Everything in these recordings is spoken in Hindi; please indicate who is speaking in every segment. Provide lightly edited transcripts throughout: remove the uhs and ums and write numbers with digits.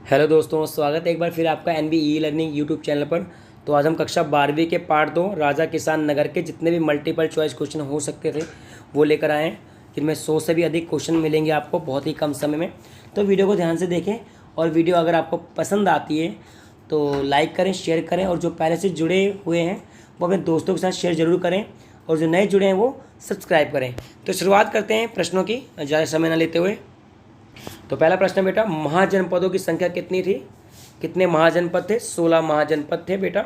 Speaker 1: हेलो दोस्तों, स्वागत है एक बार फिर आपका NB E learning YouTube channel पर। तो आज हम कक्षा 12वीं के पार्ट 2 राजा किसान नगर के जितने भी मल्टीपल चॉइस क्वेश्चन हो सकते थे वो लेकर आए हैं, जिनमें 100 से भी अधिक क्वेश्चन मिलेंगे आपको बहुत ही कम समय में। तो वीडियो को ध्यान से देखें और वीडियो अगर आपको पसंद आती है तो लाइक करें, शेयर करें और जो पहले से जुड़े हुए हैं वो अपने दोस्तों के साथ शेयर ज़रूर करें और जो नए जुड़े हैं वो सब्सक्राइब करें। तो शुरुआत करते हैं प्रश्नों की ज़्यादा समय न लेते हुए। तो पहला प्रश्न बेटा, महाजनपदों की संख्या कितनी थी? कितने महाजनपद थे? 16 महाजनपद थे बेटा।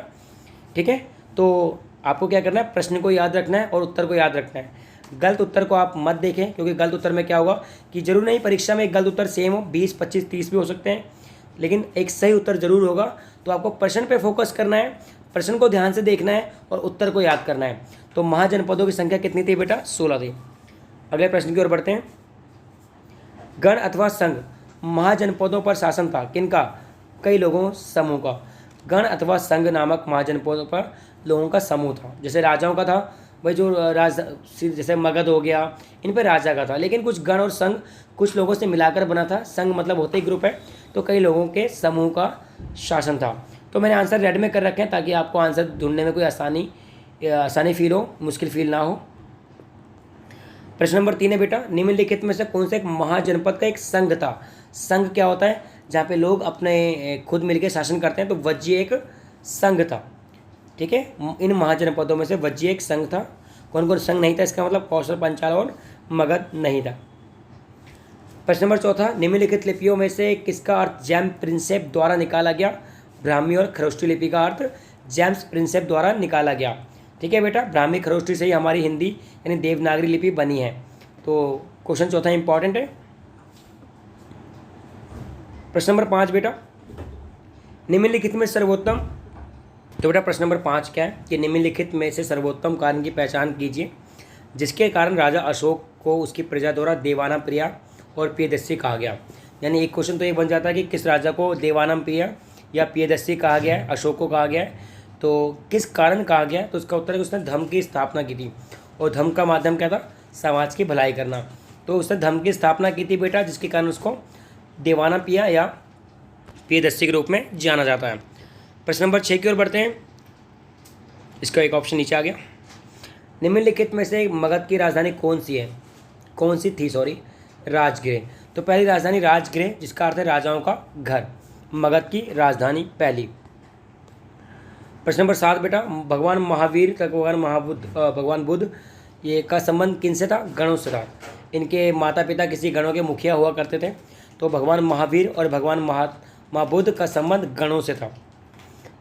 Speaker 1: ठीक है, तो आपको क्या करना है, प्रश्न को याद रखना है और उत्तर को याद रखना है। गलत उत्तर को आप मत देखें, क्योंकि गलत उत्तर में क्या होगा कि जरूर नहीं परीक्षा में एक गलत उत्तर सेम हो, 20, 25, 30 भी हो सकते हैं, लेकिन एक सही उत्तर जरूर होगा। तो आपको प्रश्न पे फोकस करना है, प्रश्न को ध्यान से देखना है और उत्तर को याद करना है। तो महाजनपदों की संख्या कितनी थी बेटा? 16 थी। अगले प्रश्न की ओर बढ़ते हैं। गण अथवा संघ महाजनपदों पर शासन था किनका? कई लोगों समूह का। गण अथवा संघ नामक महाजनपदों पर लोगों का समूह था। जैसे राजाओं का था भाई, जो जैसे मगध हो गया, इन पर राजा का था। लेकिन कुछ गण और संघ कुछ लोगों से मिलाकर बना था। संघ मतलब होते ही ग्रुप है, तो कई लोगों के समूह का शासन था। तो मैंने आंसर रेड में कर रखे हैं ताकि आपको आंसर ढूंढने में कोई आसानी फील हो, मुश्किल फील ना हो। प्रश्न नंबर 3 है बेटा, निम्नलिखित में से कौन से एक महाजनपद का एक संघ था? संघ क्या होता है? जहाँ पे लोग अपने खुद मिलकर शासन करते हैं, तो वज्जीय एक संघ था। ठीक है, इन महाजनपदों में से वज्जीय एक संघ था। कौन कौन संघ नहीं था? इसका मतलब कौशल, पंचाल और मगध नहीं था। प्रश्न नंबर 4, निम्नलिखित लिपियों में से किसका अर्थ जेम्स प्रिंसेप द्वारा निकाला गया? ब्राह्मी और खरोष्टी लिपि का अर्थ जेम्स प्रिंसेप द्वारा निकाला गया। ठीक है बेटा, ब्राह्मी खरोष्टी से ही हमारी हिंदी यानी देवनागरी लिपि बनी है। तो क्वेश्चन 4 इंपॉर्टेंट है। प्रश्न नंबर 5 बेटा, निम्नलिखित में सर्वोत्तम। तो बेटा प्रश्न नंबर 5 क्या है कि निम्नलिखित में से सर्वोत्तम कारण की पहचान कीजिए जिसके कारण राजा अशोक को उसकी प्रजा द्वारा देवानम प्रिया और प्रियदर्शी कहा गया। यानी एक क्वेश्चन तो ये बन जाता है कि किस राजा को देवानम प्रिया या प्रियदर्शी कहा गया है, अशोक को कहा गया है, तो किस कारण कहा गया? तो उसका उत्तर है कि उसने धर्म की स्थापना की थी। और धर्म का माध्यम क्या था? समाज की भलाई करना। तो उसने धर्म की स्थापना की थी बेटा, जिसके कारण उसको देवाना पिया या प्रियदर्शी के रूप में जाना जाता है। प्रश्न नंबर 6 की ओर बढ़ते हैं। इसका एक ऑप्शन नीचे आ गया। निम्नलिखित में से मगध की राजधानी कौन सी है? कौन सी थी, सॉरी, राजगृह। तो पहली राजधानी राजगृह, जिसका अर्थ है राजाओं का घर। मगध की राजधानी पहली। प्रश्न नंबर 7 बेटा, भगवान महावीर का भगवान बुद्ध ये का संबंध किनसे था? गणों से था। इनके माता पिता किसी गणों के मुखिया हुआ करते थे। तो भगवान महावीर और भगवान महात्मा बुद्ध का संबंध गणों से था।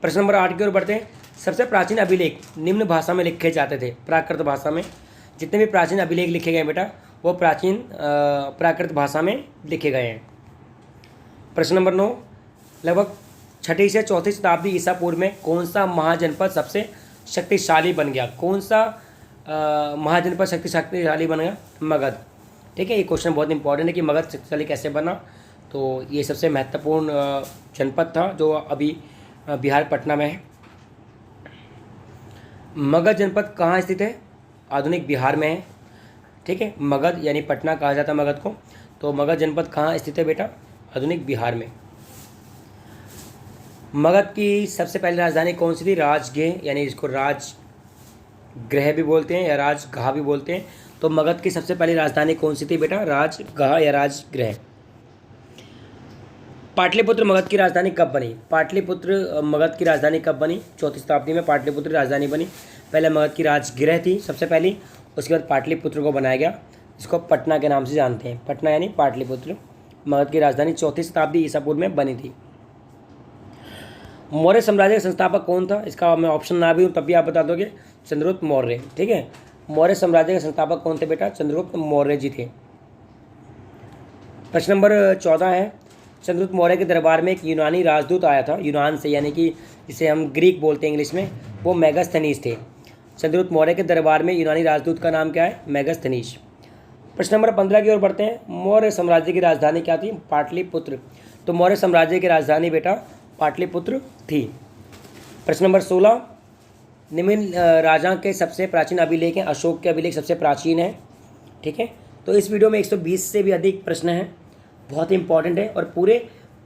Speaker 1: प्रश्न नंबर 8 की ओर बढ़ते हैं। सबसे प्राचीन अभिलेख निम्न भाषा में लिखे जाते थे। प्राकृत भाषा में जितने भी प्राचीन अभिलेख लिखे गए बेटा वो प्राकृत भाषा में लिखे गए हैं। प्रश्न नंबर 9, लगभग 6वीं से 4वीं शताब्दी ईसा पूर्व में कौन सा महाजनपद सबसे शक्तिशाली बन गया? कौन सा महाजनपद शक्तिशाली बन गया? मगध। ठीक है, ये क्वेश्चन बहुत इंपॉर्टेंट है कि मगध शक्तिशाली कैसे बना। तो ये सबसे महत्वपूर्ण जनपद था जो अभी बिहार पटना में है। मगध जनपद कहाँ स्थित है? आधुनिक बिहार में है। ठीक है, मगध यानी पटना कहा जाता है मगध को। तो मगध जनपद कहाँ स्थित है बेटा? आधुनिक बिहार में। मगध की सबसे पहली राजधानी कौन सी थी? राजगृह, यानी इसको राजगृह भी बोलते हैं या राजगाह भी बोलते हैं। तो मगध की सबसे पहली राजधानी कौन सी थी बेटा? राजगाह या राजगृह। पाटलिपुत्र मगध की राजधानी कब बनी? पाटलिपुत्र मगध की राजधानी कब बनी? 4वीं शताब्दी में पाटलिपुत्र राजधानी बनी। पहले मगध की राजगृह थी सबसे पहली, उसके बाद पाटलिपुत्र को बनाया गया, इसको पटना के नाम से जानते हैं। पटना यानी पाटलिपुत्र। मगध की राजधानी 4वीं शताब्दी ईसा पूर्व में बनी थी। मौर्य साम्राज्य का संस्थापक कौन था? इसका मैं ऑप्शन ना भी हूँ तब भी आप बता दोगे, चंद्रगुप्त मौर्य। ठीक है, मौर्य साम्राज्य के संस्थापक कौन थे बेटा? चंद्रगुप्त मौर्य जी थे। प्रश्न नंबर 14 है, चंद्रगुप्त मौर्य के दरबार में एक यूनानी राजदूत आया था, यूनान से, यानी कि जिसे हम ग्रीक बोलते हैं इंग्लिश में, वो मेगास्थनीज थे। चंद्रगुप्त मौर्य के दरबार में यूनानी राजदूत का नाम क्या है? मेगास्थनीज। प्रश्न नंबर 15 की ओर बढ़ते हैं। मौर्य साम्राज्य की राजधानी क्या थी? पाटलिपुत्र। तो मौर्य साम्राज्य की राजधानी बेटा पाटलिपुत्र थी। प्रश्न नंबर 16, निम्न राजा के सबसे प्राचीन अभिलेख हैं। अशोक के अभिलेख सबसे प्राचीन है। ठीक है, तो इस वीडियो में 120 से भी अधिक प्रश्न हैं, बहुत इंपॉर्टेंट है और पूरे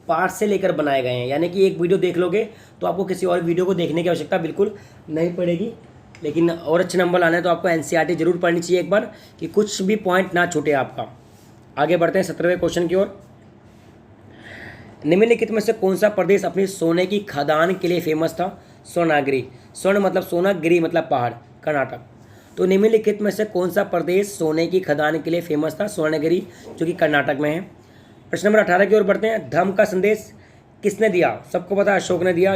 Speaker 1: पार्ट से लेकर बनाए गए हैं, यानी कि एक वीडियो देख लोगे तो आपको किसी और वीडियो को देखने की आवश्यकता बिल्कुल नहीं पड़ेगी। लेकिन और अच्छे नंबर लाने हैं तो आपको एनसीईआरटी जरूर पढ़नी चाहिए एक बार, कि कुछ भी पॉइंट ना छूटे आपका। आगे बढ़ते हैं 17वें क्वेश्चन की ओर। निम्नलिखित में से कौन सा प्रदेश अपनी सोने की खदान के लिए फेमस था? स्वर्णगिरी। स्वर्ण मतलब सोना, गिरी मतलब पहाड़, कर्नाटक। तो निम्नलिखित में से कौन सा प्रदेश सोने की खदान के लिए फेमस था? स्वर्णगिरी, जो कि कर्नाटक में है। प्रश्न नंबर 18 की ओर बढ़ते हैं। धम्म का संदेश किसने दिया? सबको पता है अशोक ने दिया,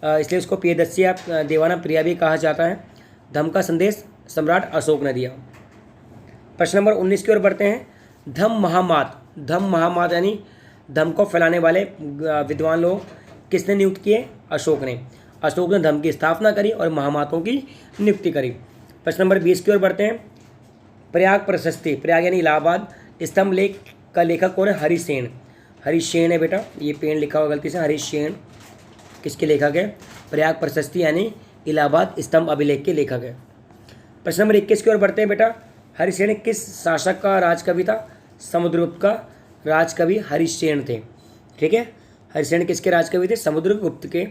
Speaker 1: इसलिए उसको प्रियदर्शी या देवाना प्रिया भी कहा जाता है। धम्म का संदेश सम्राट अशोक ने दिया। प्रश्न नंबर 19 की ओर बढ़ते हैं। धम्म महामात यानी धम्म को फैलाने वाले विद्वान लोग किसने नियुक्त किए? अशोक ने। अशोक ने धम्म की स्थापना करी और महामातों की नियुक्ति करी। प्रश्न नंबर 20 की ओर बढ़ते हैं। प्रयाग प्रशस्ति, प्रयाग यानी इलाहाबाद, स्तंभ लेख का लेखक कौन है? हरिसेन। हरिसेन है बेटा, ये पेन लिखा हुआ गलती से, हरिसेन किसके लेखक है? प्रयाग प्रशस्ति यानी इलाहाबाद स्तंभ अभिलेख के लेखक है। प्रश्न नंबर 21 की ओर बढ़ते हैं बेटा। हरिसेन किस शासक का राजकवि था? समुद्रगुप्त का राजकवि हरिसेन थे। ठीक है, हरिसेन किसके राजकवि थे? समुद्रगुप्त के।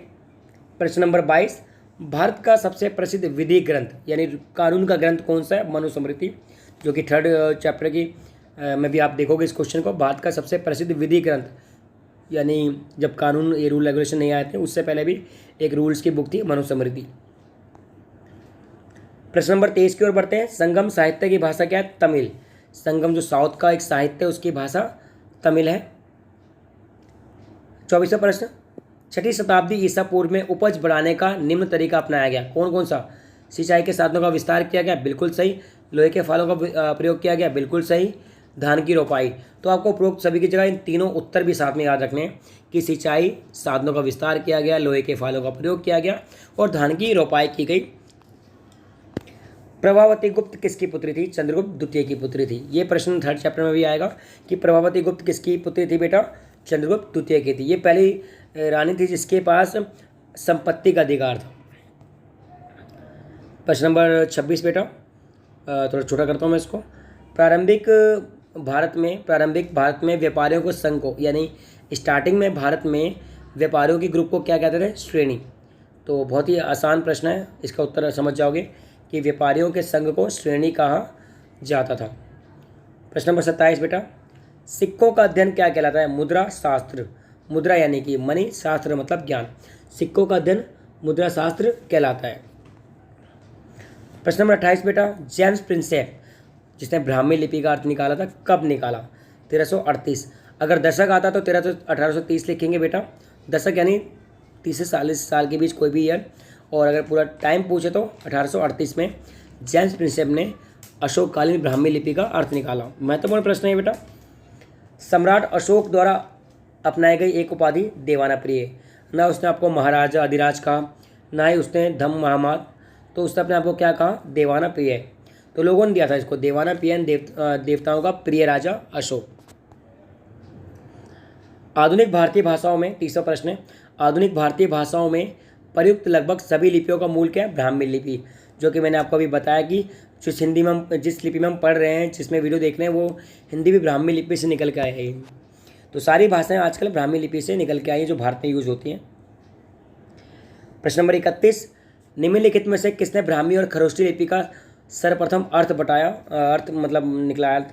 Speaker 1: प्रश्न नंबर 22। भारत का सबसे प्रसिद्ध विधि ग्रंथ यानी कानून का ग्रंथ कौन सा है? मनुस्मृति, जो कि 3rd चैप्टर की में भी आप देखोगे इस क्वेश्चन को। भारत का सबसे प्रसिद्ध विधि ग्रंथ, यानी जब कानून ये रूल रेगुलेशन नहीं आए थे उससे पहले भी एक रूल्स की बुक थी, मनुस्मृति। प्रश्न नंबर 23 की ओर बढ़ते हैं। संगम साहित्य की भाषा क्या है? तमिल। संगम जो साउथ का एक साहित्य है उसकी भाषा तमिल है। 24वां प्रश्न। 6ठी शताब्दी ईसा पूर्व में उपज बढ़ाने का निम्न तरीका अपनाया गया, कौन कौन सा? सिंचाई के साधनों का विस्तार किया गया, बिल्कुल सही। लोहे के फालों का प्रयोग किया गया, बिल्कुल सही। धान की रोपाई। तो आपको उपरोक्त सभी की जगह इन तीनों उत्तर भी साथ में याद रखने हैं कि सिंचाई साधनों का विस्तार किया गया, लोहे के फालों का प्रयोग किया गया और धान की रोपाई की गई। प्रभावती गुप्त किसकी पुत्री थी? चंद्रगुप्त द्वितीय की पुत्री थी। ये प्रश्न 3rd चैप्टर में भी आएगा कि प्रभावती गुप्त किसकी पुत्री थी बेटा? चंद्रगुप्त द्वितीय की थी। ये पहली रानी थी जिसके पास संपत्ति का अधिकार था। प्रश्न नंबर 26 बेटा, थोड़ा छोटा करता हूँ मैं इसको। प्रारंभिक भारत में व्यापारियों को संघ को, यानी स्टार्टिंग में भारत में व्यापारियों की ग्रुप को क्या कहते थे? श्रेणी। तो बहुत ही आसान प्रश्न है, इसका उत्तर समझ जाओगे कि व्यापारियों के संघ को श्रेणी कहा जाता था। प्रश्न नंबर 27 बेटा। सिक्कों का अध्ययन क्या कहलाता है? मुद्रा शास्त्र। मुद्रा यानी कि मनी, शास्त्र मतलब ज्ञान। सिक्कों का अध्ययन मुद्रा शास्त्र कहलाता है। प्रश्न नंबर 28 बेटा। जेम्स प्रिंसेप जिसने ब्राह्मी लिपि का अर्थ निकाला था, कब निकाला? 1338। अगर दशक आता तो 1830 लिखेंगे बेटा। दशक यानी 30 से 40 साल के बीच कोई भी ईयर, और अगर पूरा टाइम पूछे तो 1838 में जेम्स प्रिंसेप ने अशोककालीन ब्राह्मी लिपि का अर्थ निकाला। महत्वपूर्ण प्रश्न है बेटा। सम्राट अशोक द्वारा अपनाई गई एक उपाधि देवाना प्रिय। ना उसने आपको महाराजा अधिराज कहा, ना ही उसने धम्म महामात, तो उसने अपने आपको क्या कहा? देवाना प्रिय। तो लोगों ने दिया था इसको देवाना प्रिय, देवताओं का प्रिय राजा अशोक। आधुनिक भारतीय भाषाओं में 30वां प्रश्न है। आधुनिक भारतीय भाषाओं में प्रयुक्त लगभग सभी लिपियों का मूल क्या है? ब्राह्मी लिपि, जो कि मैंने आपको अभी बताया कि जिस लिपि में हम पढ़ रहे हैं, जिसमें वीडियो देख रहे हैं, वो हिंदी भी ब्राह्मी लिपि से निकल के आए हैं। तो सारी भाषाएं आजकल ब्राह्मी लिपि से निकल के आई हैं जो भारत में यूज होती हैं। प्रश्न नंबर 31। निम्नलिखित में से किसने ब्राह्मी और खरोष्टी लिपि का सर्वप्रथम अर्थ मतलब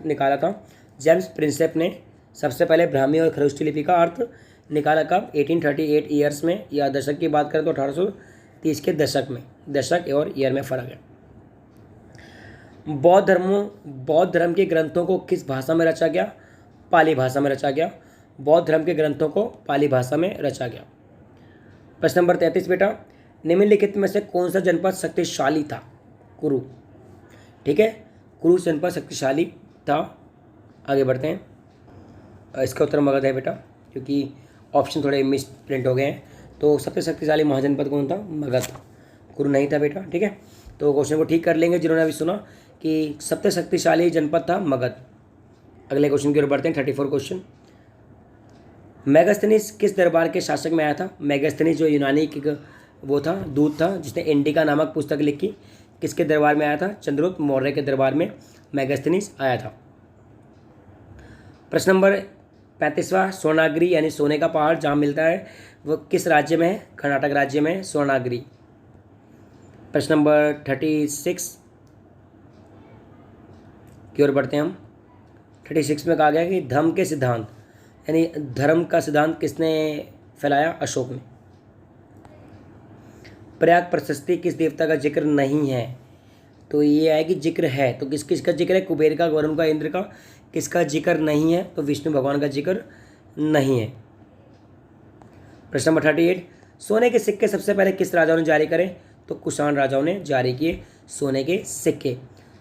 Speaker 1: निकाला था? जेम्स प्रिंसेप ने सबसे पहले ब्राह्मी और खरोष्टी लिपि का अर्थ निकाला कब? 1838 ईयर्स में, या दशक की बात करें तो 1830 के दशक में। दशक और ईयर में फ़र्क है। बौद्ध धर्म के ग्रंथों को किस भाषा में रचा गया? पाली भाषा में रचा गया। बौद्ध धर्म के ग्रंथों को पाली भाषा में रचा गया। प्रश्न नंबर 33 बेटा। निम्नलिखित में से कौन सा जनपद शक्तिशाली था? कुरु। ठीक है, कुरु जनपद शक्तिशाली था। आगे बढ़ते हैं। इसका उत्तर मगध है बेटा, क्योंकि ऑप्शन थोड़े मिस प्रिंट हो गए हैं। तो सबसे शक्तिशाली महाजनपद कौन था? मगध। कुरु नहीं था बेटा। ठीक है, तो क्वेश्चन को ठीक कर लेंगे जिन्होंने अभी सुना कि सबसे शक्तिशाली जनपद था मगध। अगले क्वेश्चन की ओर बढ़ते हैं। 34 क्वेश्चन। मेगास्थनीज किस दरबार के शासक में आया था? मेगास्थनीज जो यूनानी वो था, दूत था, जिसने इंडिका नामक पुस्तक लिखी, किसके दरबार में आया था? चंद्रगुप्त मौर्य के दरबार में मेगास्थनीज आया था। प्रश्न नंबर 35वां स्वर्णागिरी यानी सोने का पहाड़ जहाँ मिलता है वो किस राज्य में है? कर्नाटक राज्य में स्वर्णागिरी। प्रश्न नंबर 36 की ओर बढ़ते हैं हम। 36 में कहा गया कि धम्म के सिद्धांत यानी धर्म का सिद्धांत किसने फैलाया? अशोक ने। प्रयाग प्रशस्ति किस देवता का जिक्र नहीं है? तो ये है कि जिक्र है, तो किस किसका जिक्र है? कुबेर का, वरुण का, इंद्र का। किसका जिक्र नहीं है? तो विष्णु भगवान का जिक्र नहीं है। प्रश्न नंबर 38 सोने के सिक्के सबसे पहले किस राजाओं ने जारी करे? तो कुषाण राजाओं ने जारी किए सोने के सिक्के।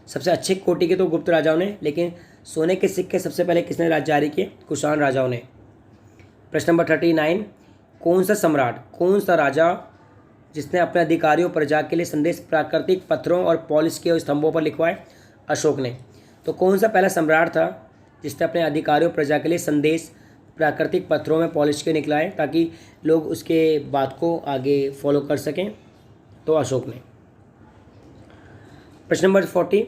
Speaker 1: सबसे अच्छे कोटि के तो गुप्त राजाओं ने, लेकिन सोने के सिक्के सबसे पहले किसने जारी किए? कुषाण राजाओं ने। प्रश्न नंबर 39 कौन सा सम्राट, कौन सा राजा जिसने अपने अधिकारियों प्रजा के लिए संदेश प्राकृतिक पत्थरों और पॉलिश किए स्तंभों पर लिखवाए? अशोक ने। तो कौन सा पहला सम्राट था जिसने अपने अधिकारियों प्रजा के लिए संदेश प्राकृतिक पत्थरों में पॉलिश के निकलाए ताकि लोग उसके बात को आगे फॉलो कर सकें? तो अशोक ने। प्रश्न नंबर 40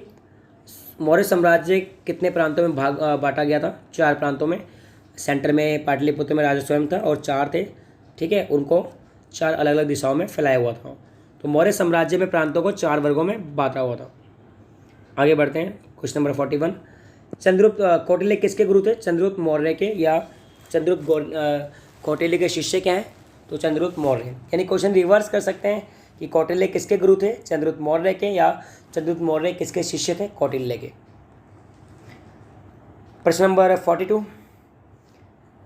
Speaker 1: मौर्य साम्राज्य कितने प्रांतों में बांटा गया था? 4 प्रांतों में। सेंटर में पाटलिपुत्र में राजा स्वयं था और 4 थे, ठीक है, उनको 4 अलग अलग दिशाओं में फैलाया हुआ था। तो मौर्य साम्राज्य में प्रांतों को 4 वर्गों में बांटा हुआ था। आगे बढ़ते हैं। क्वेश्चन नंबर 41 चंद्रगुप्त कौटिल्य किसके गुरु थे? चंद्रगुप्त मौर्य के, या चंद्रगुप्त कौटिल्य के शिष्य क्या हैं? तो चंद्रगुप्त मौर्य। यानी क्वेश्चन रिवर्स कर सकते हैं कि कौटिल्य किसके गुरु थे? चंद्रगुप्त मौर्य के, या चंद्रगुप्त मौर्य किसके शिष्य थे? कौटिल्य के। प्रश्न नंबर 42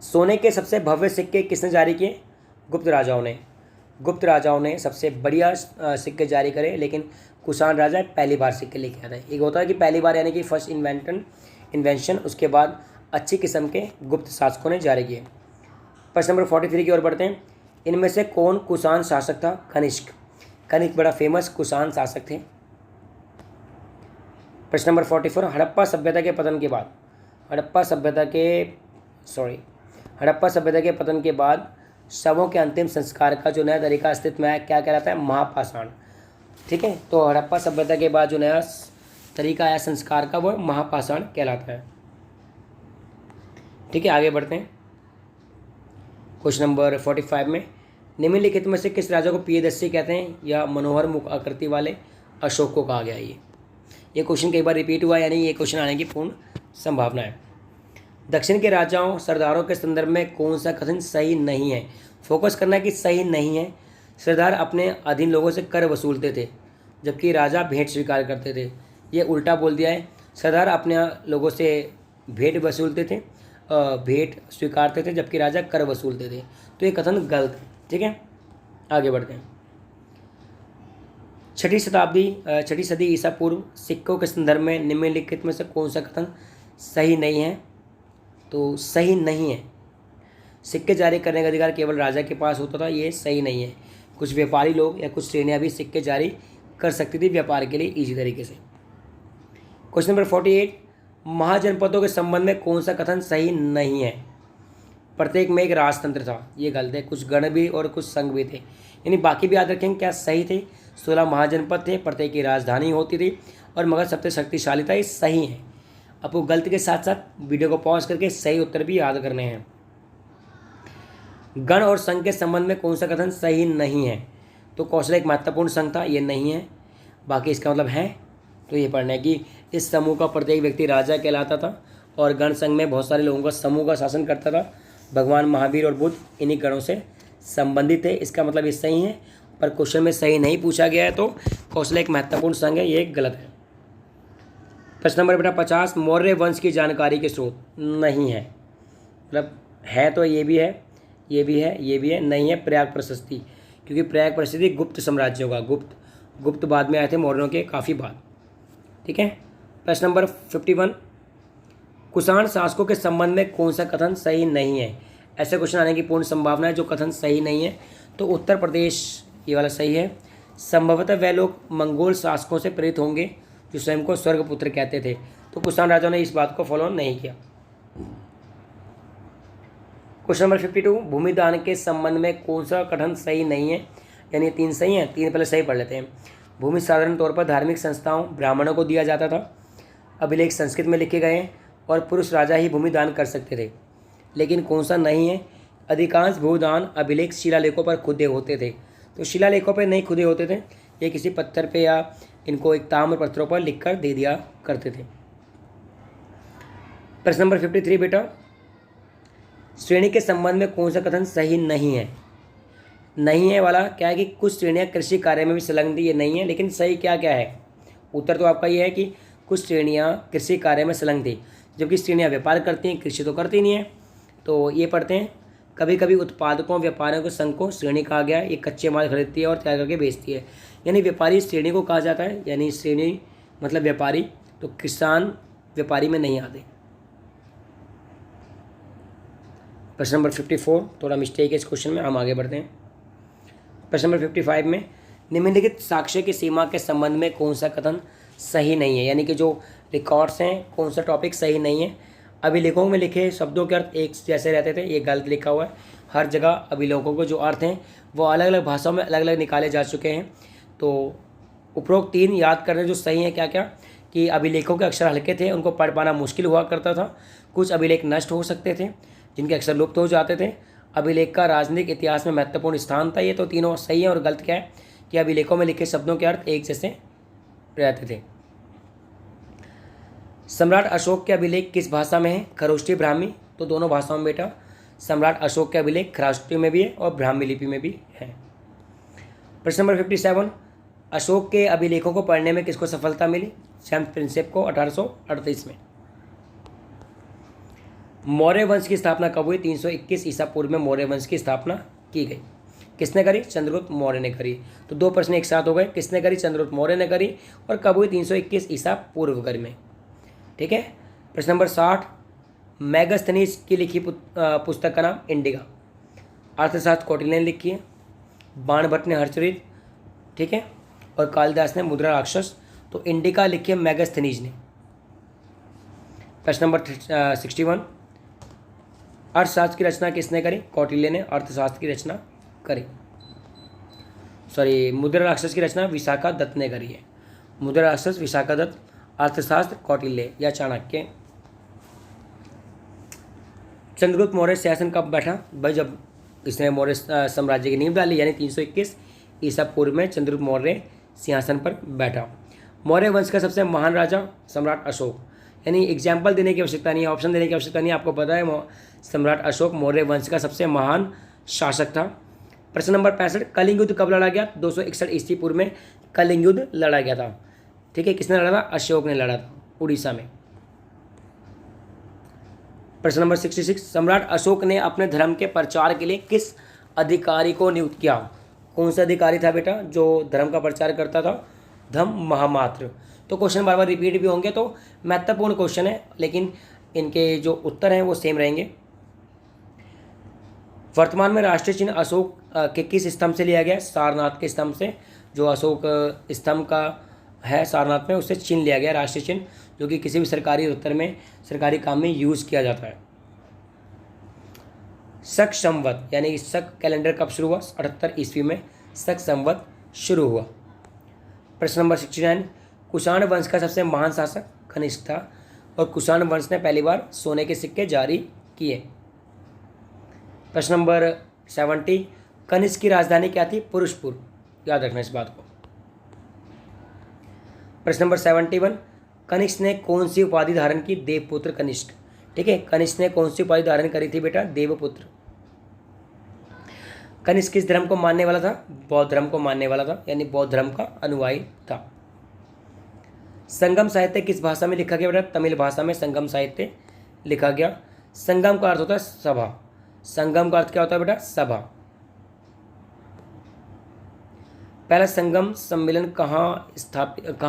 Speaker 1: सोने के सबसे भव्य सिक्के किसने जारी किए? गुप्त राजाओं ने। गुप्त राजाओं ने सबसे बढ़िया सिक्के जारी करे, लेकिन कुषाण राजा पहली बार सिक्के लेके आते हैं। एक होता है कि पहली बार यानी कि फर्स्ट इन्वेंशन, उसके बाद अच्छी किस्म के गुप्त शासकों ने जारी किए। प्रश्न नंबर 43 की ओर बढ़ते हैं। इनमें से कौन कुषाण शासक था? कनिष्क। कनिष्क बड़ा फेमस कुषाण शासक थे। प्रश्न नंबर 44 हड़प्पा सभ्यता के पतन के बाद, हड़प्पा सभ्यता के पतन के बाद शवों के अंतिम संस्कार का जो नया तरीका अस्तित्व में आया क्या कहलाता है? महापाषाण। ठीक है, तो हड़प्पा सभ्यता के बाद जो नया तरीका आया संस्कार का वो महापाषाण कहलाता है। ठीक है, आगे बढ़ते हैं। क्वेश्चन नंबर 45 में निम्नलिखित में से किस राजा को प्रियदर्शी कहते हैं या मनोहर मुख आकृति वाले? अशोक को कहा गया। ये क्वेश्चन कई बार रिपीट हुआ, यानी ये क्वेश्चन आने की पूर्ण संभावना है। दक्षिण के राजाओं सरदारों के संदर्भ में कौन सा कथन सही नहीं है? फोकस करना है कि सही नहीं है। सरदार अपने अधीन लोगों से कर वसूलते थे जबकि राजा भेंट स्वीकार करते थे। ये उल्टा बोल दिया है। सरदार अपने लोगों से भेंट वसूलते थे, भेंट स्वीकारते थे, जबकि राजा कर वसूलते थे। तो ये कथन गलत है। ठीक है, आगे बढ़ते हैं। 6वीं सदी ईसा पूर्व सिक्कों के संदर्भ में निम्नलिखित में से कौन सा कथन सही नहीं है? तो सही नहीं है। सिक्के जारी करने का अधिकार केवल राजा के पास होता था, ये सही नहीं है। कुछ व्यापारी लोग या कुछ श्रेणियाँ भी सिक्के जारी कर सकती थी व्यापार के लिए ईजी तरीके से। क्वेश्चन नंबर 48 महाजनपदों के संबंध में कौन सा कथन सही नहीं है? प्रत्येक में एक राजतंत्र था, ये गलत है। कुछ गण भी और कुछ संघ भी थे, यानी बाकी भी याद रखेंगे क्या सही थे। 16 महाजनपद थे, प्रत्येक की राजधानी होती थी और मगध सबसे शक्तिशाली था, ये सही है। आपको गलत के साथ साथ वीडियो को पॉज करके सही उत्तर भी याद करने हैं। गण और संघ के संबंध में कौन सा कथन सही नहीं है? तो कौशल एक महत्वपूर्ण संघ था, ये नहीं है। बाकी इसका मतलब है तो ये पढ़ना है कि इस समूह का प्रत्येक व्यक्ति राजा कहलाता था और गण संघ में बहुत सारे लोगों का समूह का शासन करता था। भगवान महावीर और बुद्ध इन्हीं गणों से संबंधित है, इसका मतलब ये सही है। पर क्वेश्चन में सही नहीं पूछा गया है, तो कौशल एक महत्वपूर्ण संघ है, ये गलत है। प्रश्न नंबर बेटा 50 मौर्य वंश की जानकारी के स्रोत नहीं है। मतलब है तो ये भी है, ये भी है, ये भी है, नहीं है प्रयाग प्रशस्ति, क्योंकि प्रयाग प्रशस्ति गुप्त साम्राज्यों का, गुप्त बाद में आए थे मौर्यों के काफ़ी बाद। ठीक है, प्रश्न नंबर 51 कुषाण शासकों के संबंध में कौन सा कथन सही नहीं है? ऐसे क्वेश्चन आने की पूर्ण संभावना है जो कथन सही नहीं है। तो उत्तर प्रदेश ये वाला सही है। संभवतः वे लोग मंगोल शासकों से प्रेरित होंगे जो स्वयं को स्वर्गपुत्र कहते थे। तो कुषाण राजाओं ने इस बात को फॉलो नहीं किया। क्वेश्चन नंबर 52 भूमि दान के संबंध में कौन सा कथन सही नहीं है? यानी 3 सही हैं, 3 पहले सही पढ़ लेते हैं। भूमि साधारण तौर पर धार्मिक संस्थाओं ब्राह्मणों को दिया जाता था। अभिलेख संस्कृत में लिखे गए हैं और पुरुष राजा ही भूमि दान कर सकते थे। लेकिन कौन सा नहीं है? अधिकांश भूदान अभिलेख शिलालेखों पर खुदे होते थे। तो शिलालेखों पर नहीं खुदे होते थे, ये किसी पत्थर पे या इनको एक ताम्र पत्थरों पर लिखकर दे दिया करते थे। प्रश्न नंबर 53 बेटा, श्रेणी के संबंध में कौन सा कथन सही नहीं है? नहीं है वाला क्या है कि कुछ श्रेणियां कृषि कार्य में भी संलग्न थी, ये नहीं है। लेकिन सही क्या क्या है? उत्तर तो आपका ये है कि कुछ श्रेणियां कृषि कार्य में संलग्न थी, जबकि श्रेणियां व्यापार करती हैं, कृषि तो करती नहीं है। तो ये पढ़ते हैं, कभी कभी उत्पादकों व्यापारियों के संघ को श्रेणी कहा गया। ये कच्चे माल खरीदती है और तैयार करके बेचती है, यानी व्यापारी श्रेणी को कहा जाता है, यानी श्रेणी मतलब व्यापारी। तो किसान व्यापारी में नहीं आते। प्रश्न नंबर 54 थोड़ा मिस्टेक है इस क्वेश्चन में, हम आगे बढ़ते हैं। प्रश्न नंबर 55 में निम्नलिखित साक्ष्य की सीमा के संबंध में कौन सा कथन सही नहीं है? यानी कि जो रिकॉर्ड्स हैं, कौन सा टॉपिक सही नहीं है? अभिलेखों में लिखे शब्दों के अर्थ एक जैसे रहते थे, ये गलत लिखा हुआ है। हर जगह अभिलेखों को जो अर्थ हैं वो अलग अलग भाषाओं में अलग अलग निकाले जा चुके हैं। तो उपरोक्त 3 याद करने जो सही है क्या क्या, कि अभिलेखों के अक्षर हल्के थे, उनको पढ़ पाना मुश्किल हुआ करता था। कुछ अभिलेख नष्ट हो सकते थे, जिनके अक्षर लुप्त हो जाते थे। अभिलेख का राजनीतिक इतिहास में महत्वपूर्ण स्थान था। ये तो तीनों सही है। और गलत क्या है कि अभिलेखों में लिखे शब्दों के अर्थ एक जैसे रहते थे। सम्राट अशोक के अभिलेख किस भाषा में है? खरोष्ठी, ब्राह्मी। तो दोनों भाषाओं में बेटा। सम्राट अशोक के अभिलेख खरोष्ठी में भी है और ब्राह्मी लिपि में भी है। प्रश्न नंबर 57, अशोक के अभिलेखों को पढ़ने में किसको सफलता मिली? जेम्स प्रिंसेप को 1838 में। मौर्य वंश की स्थापना कब हुई? 321 ईसा पूर्व में मौर्य वंश की स्थापना की गई। किसने करी? चंद्रगुप्त मौर्य ने करी। तो 2 प्रश्न एक साथ हो गए, किसने करी? चंद्रगुप्त मौर्य ने करी। और कब हुई? 321 ईसा पूर्व में। ठीक है। प्रश्न नंबर 60, मैगस्थनीज की लिखी पुस्तक का नाम? इंडिका। अर्थशास्त्र कौटिल्य ने लिखी है, बाणभट्ट ने हर्षचरित, ठीक है, और कालिदास ने मुद्रा राक्षस। तो इंडिका लिखी है मैगस्थनीज ने। प्रश्न नंबर 61, अर्थशास्त्र की रचना किसने करी? कौटिल्य ने अर्थशास्त्र की रचना करी। मुद्रा राक्षस की रचना विशाखा दत्त ने करी है। मुद्रा राक्षस विशाखा दत्त, अर्थशास्त्र कौटिल्य या चाणक्य। चंद्रगुप्त मौर्य शासन कब बैठा? भाई जब इसने मौर्य साम्राज्य की नींव डाली, यानी 321 ईसा पूर्व में चंद्रगुप्त मौर्य सिंहासन पर बैठा। मौर्य वंश का सबसे महान राजा सम्राट अशोक। यानी एग्जाम्पल देने की आवश्यकता नहीं है, ऑप्शन देने की आवश्यकता नहीं है, आपको पता है सम्राट अशोक मौर्य वंश का सबसे महान शासक था। प्रश्न नंबर 65, कलिंग युद्ध कब लड़ा गया? 261 ईस्वी पूर्व में कलिंग युद्ध लड़ा गया था। ठीक है, किसने लड़ा था? अशोक ने लड़ा था, उड़ीसा में। प्रश्न नंबर 66, सम्राट अशोक ने अपने धर्म के प्रचार के लिए किस अधिकारी को नियुक्त किया? कौन सा अधिकारी था बेटा जो धर्म का प्रचार करता था? धम्म महामात्र। तो क्वेश्चन बार बार रिपीट भी होंगे, तो महत्वपूर्ण क्वेश्चन है, लेकिन इनके जो उत्तर हैं वो सेम रहेंगे। वर्तमान में राष्ट्रीय चिन्ह अशोक के किस स्तंभ से लिया गया? सारनाथ के स्तंभ से। जो अशोक स्तंभ का है सारनाथ में, उससे चिन्ह लिया गया राष्ट्रीय चिन्ह, जो कि किसी भी सरकारी दफ्तर में, सरकारी काम में यूज़ किया जाता है। शक संवत यानी शक कैलेंडर कब शुरू हुआ? 78 ईस्वी में शक संवत शुरू हुआ। प्रश्न नंबर 69, कुषाण वंश का सबसे महान शासक कनिष्क था, और कुषाण वंश ने पहली बार सोने के सिक्के जारी किए। प्रश्न नंबर 70, कनिष्क की राजधानी क्या थी? पुरुषपुर। याद रखना इस बात को। प्रश्न नंबर 71, कनिष्क ने कौन सी उपाधि धारण की? देवपुत्र कनिष्क। ठीक है, कनिष्क ने कौन सी उपाधि धारण करी थी बेटा? देवपुत्र। कनिष्क किस धर्म को मानने वाला था? बौद्ध धर्म को मानने वाला था, यानी बौद्ध धर्म का अनुयायी था। संगम साहित्य किस भाषा में लिखा गया बेटा? तमिल भाषा में संगम साहित्य लिखा गया। संगम का अर्थ होता है सभा। संगम का अर्थ क्या होता है बेटा? सभा। पहला संगम सम्मेलन कहाँ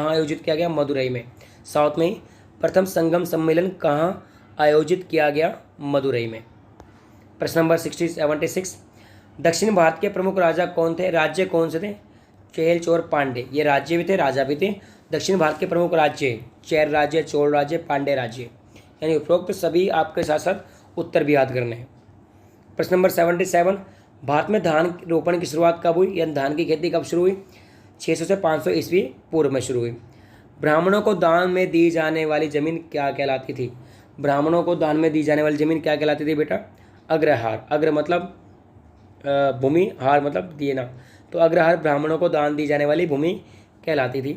Speaker 1: आयोजित किया गया? मदुरई में, साउथ में ही। प्रथम संगम सम्मेलन कहाँ आयोजित किया गया? मदुरई में। प्रश्न नंबर 76, दक्षिण भारत के प्रमुख राजा कौन थे? राज्य कौन से थे? चेल, चोल, पांडे। ये राज्य भी थे, राजा भी थे। दक्षिण भारत के प्रमुख राज्य चेर राज्य, चोल राज्य, पांडे राज्य। यानी उपरोक्त सभी आपके साथ साथ उत्तर भी याद करने हैं। प्रश्न नंबर 77, भारत में धान रोपण की शुरुआत कब हुई? यानी धान की खेती कब शुरू हुई? 600 से 500 ईस्वी पूर्व में शुरू हुई। ब्राह्मणों को दान में दी जाने वाली जमीन क्या कहलाती थी? ब्राह्मणों को दान में दी जाने वाली जमीन क्या कहलाती थी बेटा? अग्रहार। अग्र मतलब भूमि, हार मतलब दिए ना, तो अग्रहार ब्राह्मणों को दान दी जाने वाली भूमि कहलाती थी।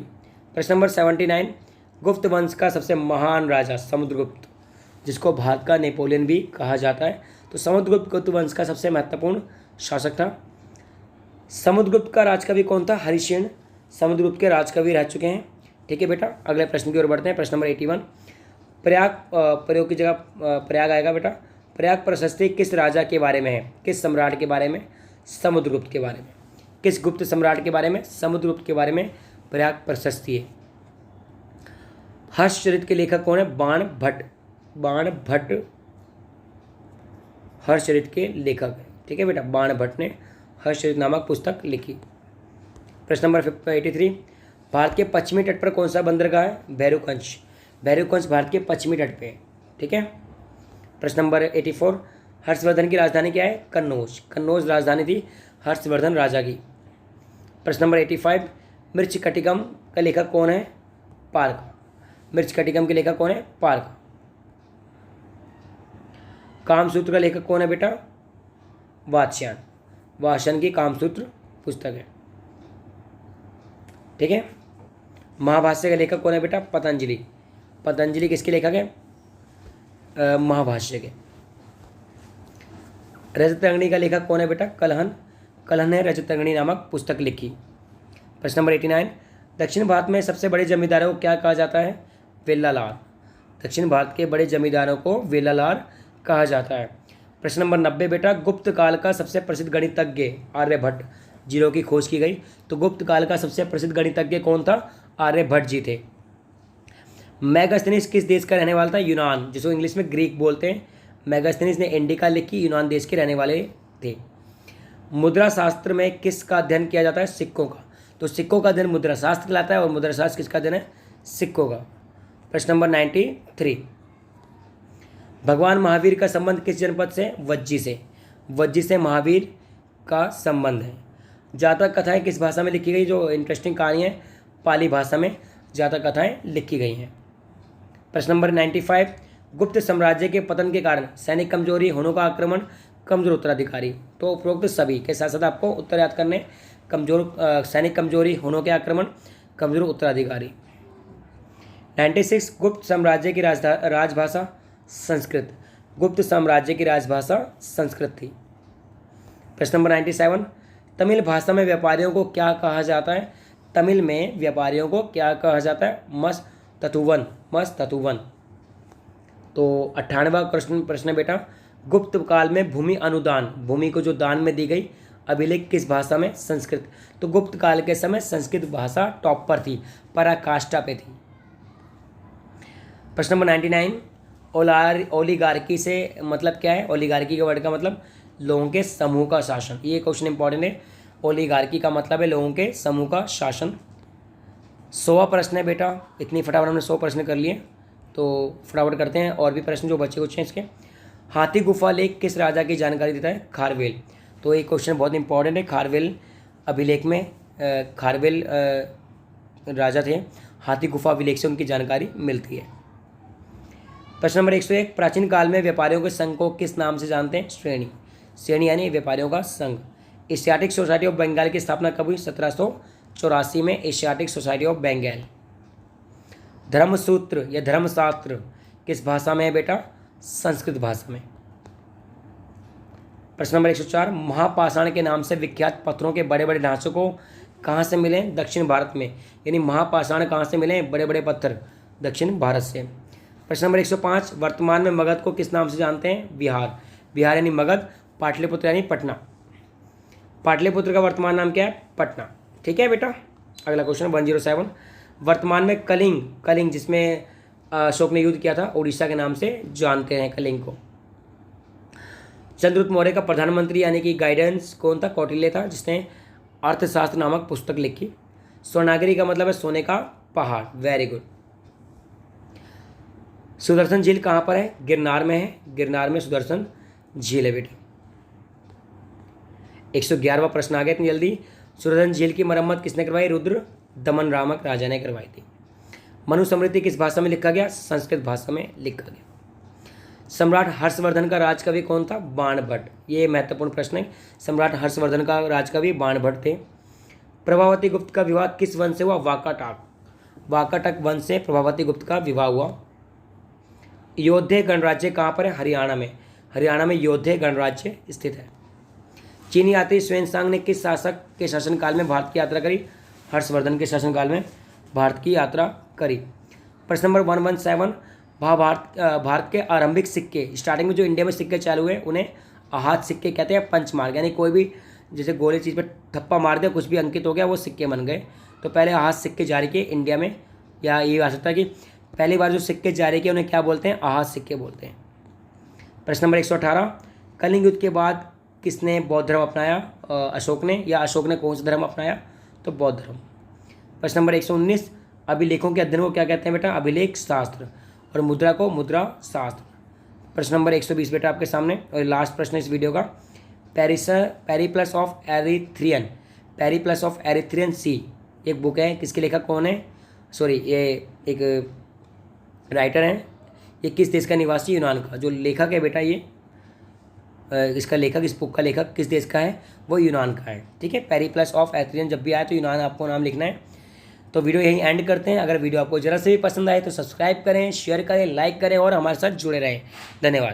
Speaker 1: प्रश्न नंबर 79, गुप्त वंश का सबसे महान राजा समुद्रगुप्त, जिसको भारत का नेपोलियन भी कहा जाता है। तो समुद्रगुप्त गुप्त वंश का सबसे महत्वपूर्ण शासक था। समुद्रगुप्त का राजकवि कौन था? हरिश्चंद्र समुद्रगुप्त के राजकवि रह चुके हैं। ठीक है बेटा, अगले प्रश्न की ओर बढ़ते हैं। प्रश्न नंबर 81, प्रयाग, प्रयोग की जगह प्रयाग आएगा बेटा। प्रयाग प्रशस्ति किस राजा के बारे में है? किस सम्राट के बारे में? समुद्रगुप्त के बारे में। किस गुप्त सम्राट के बारे में? समुद्रगुप्त के बारे में प्रयाग प्रशस्ति है। हर्षचरित के लेखक कौन है? बाण भट्ट। बाण भट्ट हर्षचरित के लेखक हैं। ठीक है बेटा, बाण भट्ट ने हर्षचरित नामक पुस्तक लिखी। प्रश्न नंबर 83, भारत के पश्चिमी तट पर कौन सा बंदरगाह है? भैरूकंज। भैरूकंज भारत के पश्चिमी तट पे है। ठीक है। प्रश्न नंबर 84, हर्षवर्धन की राजधानी क्या है? कन्नौज। कन्नौज राजधानी थी हर्षवर्धन राजा की। प्रश्न नंबर 85, मृच्छकटिकम का लेखक कौन है? पार्क। मृच्छकटिकम के लेखक कौन है? पार्क। कामसूत्र का लेखक कौन है बेटा? वात्स्यायन। वात्स्यायन की कामसूत्र पुस्तक है। ठीक है। महाभाष्य का लेखक कौन है बेटा? पतंजलि। पतंजलि किसके लेखक है? महाभाष्य के। रजतरंगिणी का लेखक कौन है बेटा? कलहन। कलहन ने रजतरंगिणी नामक पुस्तक लिखी। प्रश्न नंबर 89, दक्षिण भारत में सबसे बड़े जमींदारों को क्या कहा जाता है? वेल्लालार। दक्षिण भारत के बड़े जमींदारों को वेल्लालार कहा जाता है। प्रश्न नंबर 90 बेटा, गुप्त काल का सबसे प्रसिद्ध गणितज्ञ आर्यभट्ट, जीरो की खोज की गई। तो गुप्त काल का सबसे प्रसिद्ध गणितज्ञ कौन था? आर्यभट्ट जी थे। मैगस्थनीज किस देश का रहने वाला था? यूनान, जिसको इंग्लिश में ग्रीक बोलते हैं। मैगस्थनीज ने इंडिका लिखी, यूनान देश के रहने वाले थे। मुद्रा शास्त्र में किसका अध्ययन किया जाता है? सिक्कों का। तो सिक्कों का अध्ययन मुद्रा शास्त्र कहलाता है, और मुद्रा शास्त्र किसका अध्ययन है? सिक्कों का। प्रश्न नंबर 93, भगवान महावीर का संबंध किस जनपद से? वज्जी से। वज्जी से महावीर का संबंध है। जातक कथाएं किस भाषा में लिखी गई? जो इंटरेस्टिंग कहानी है, पाली भाषा में जातक कथाएं लिखी गई हैं। प्रश्न नंबर 95, गुप्त साम्राज्य के पतन के कारण सैनिक कमजोरी, होनों का आक्रमण, कमजोर उत्तराधिकारी। तो उपरोक्त सभी के साथ साथ आपको उत्तर याद करने, कमजोर सैनिक कमजोरी, होनों के आक्रमण, कमजोर उत्तराधिकारी। 96, गुप्त साम्राज्य की राजभाषा संस्कृत। गुप्त साम्राज्य की राजभाषा संस्कृत थी। प्रश्न नंबर 97, तमिल भाषा में व्यापारियों को क्या कहा जाता है? तमिल में व्यापारियों को क्या कहा जाता है? मसततुवन। मसततुवन। तो 98वां प्रश्न बेटा, गुप्त काल में भूमि अनुदान, भूमि को जो दान में दी गई, अभिलेख किस भाषा में? संस्कृत। तो गुप्त काल के समय संस्कृत भाषा टॉप पर थी, पराकाष्ठा पे थी। प्रश्न नंबर 99, ओलिगार्की से मतलब क्या है? ओलिगार्की के वर्ड का मतलब लोगों के समूह का शासन। ये क्वेश्चन इंपॉर्टेंट है। ओलिगार्की का मतलब है लोगों के समूह का शासन। 100वां प्रश्न है बेटा। इतनी फटाफट हमने 100 प्रश्न कर लिए, तो फटाफट करते हैं और भी प्रश्न जो बचे कुछ हैं इसके। हाथी गुफा लेख किस राजा की जानकारी देता है? खारवेल। तो ये क्वेश्चन बहुत इंपॉर्टेंट है। खारवेल अभिलेख में खारवेल राजा थे। हाथी गुफा अभिलेख से उनकी जानकारी मिलती है। प्रश्न नंबर 101, प्राचीन काल में व्यापारियों के संघ को किस नाम से जानते हैं? श्रेणी। श्रेणी यानी व्यापारियों का संघ। एशियाटिक सोसाइटी ऑफ बंगाल की स्थापना कब हुई? 1784 में एशियाटिक सोसाइटी ऑफ बंगाल। धर्मसूत्र या धर्मशास्त्र किस भाषा में है बेटा? संस्कृत भाषा में। प्रश्न नंबर 104, महापाषाण के नाम से विख्यात पत्थरों के बड़े बड़े ढांचों को कहाँ से मिले? दक्षिण भारत में। यानी महापाषाण कहाँ से मिले? बड़े बड़े पत्थर दक्षिण भारत से। प्रश्न नंबर 105, वर्तमान में मगध को किस नाम से जानते हैं? बिहार। बिहार यानी मगध, पाटलिपुत्र यानी पटना। पाटलिपुत्र का वर्तमान नाम क्या है? पटना। ठीक है बेटा। अगला क्वेश्चन 107, वर्तमान में कलिंग, कलिंग जिसमें अशोक ने युद्ध किया था, उड़ीसा के नाम से जानते हैं कलिंग को। चंद्रगुप्त मौर्य का प्रधानमंत्री यानी कि गाइडेंस कौन था? कौटिल्य था, जिसने अर्थशास्त्र नामक पुस्तक लिखी। स्वर्णागिरी का मतलब है सोने का पहाड़। Very good. सुदर्शन झील कहाँ पर है? गिरनार में है। गिरनार में सुदर्शन झील है बेटा। 111वां प्रश्न आ गया इतनी जल्दी। सुदर्शन झील की मरम्मत किसने करवाई? रुद्र दमन रामक राजा ने करवाई थी। मनुस्मृति किस भाषा में लिखा गया? संस्कृत भाषा में लिखा गया। सम्राट हर्षवर्धन का राजकवि कौन था? बाणभट्ट। ये महत्वपूर्ण प्रश्न है। सम्राट हर्षवर्धन का राजकवि बाणभट्ट थे। प्रभावती गुप्त का विवाह किस वंश से हुआ? वाकाटक। वाकाटक वंश से प्रभावती गुप्त का विवाह हुआ। योधे गणराज्य कहाँ पर है? हरियाणा में। हरियाणा में योधे गणराज्य स्थित है। चीनी यात्री xuanzang ने किस शासक के शासनकाल में भारत की यात्रा करी? हर्षवर्धन के शासनकाल में भारत की यात्रा करी। प्रश्न नंबर 117, भारत के आरंभिक सिक्के, स्टार्टिंग में जो इंडिया में सिक्के चालू हुए उन्हें आहत सिक्के कहते हैं, पंचमार्क, यानी कोई भी जैसे गोले चीज़ पर ठप्पा मार दिया, कुछ भी अंकित हो गया, वो सिक्के बन गए। तो पहले आहत सिक्के जारी किए इंडिया में, या ये आ सकता है कि पहली बार जो सिक्के जारी किए उन्हें क्या बोलते हैं? आहत सिक्के बोलते हैं। प्रश्न नंबर 118, कलिंग युद्ध के बाद किसने बौद्ध धर्म अपनाया? अशोक ने। या अशोक ने कौन सा धर्म अपनाया? तो बौद्ध धर्म। प्रश्न नंबर 119, अभिलेखों के अध्ययन को क्या कहते हैं बेटा? अभिलेख शास्त्र। और मुद्रा को मुद्रा शास्त्र। प्रश्न नंबर 120 बेटा आपके सामने, और लास्ट प्रश्न इस वीडियो का, Periplus of Erythraean, Periplus of Erythraean Sea एक बुक है, किसके लेखक कौन है? सॉरी, ये एक राइटर हैं। ये किस देश का निवासी? यूनान का। जो लेखक है बेटा ये इसका लेखक, इस बुक का लेखक किस देश का है? वो यूनान का है। ठीक है, पेरिप्लस ऑफ एथेनियन जब भी आए तो यूनान आपको नाम लिखना है। तो वीडियो यहीं एंड करते हैं। अगर वीडियो आपको जरा से भी पसंद आए तो सब्सक्राइब करें, शेयर करें, लाइक करें और हमारे साथ जुड़े रहें। धन्यवाद।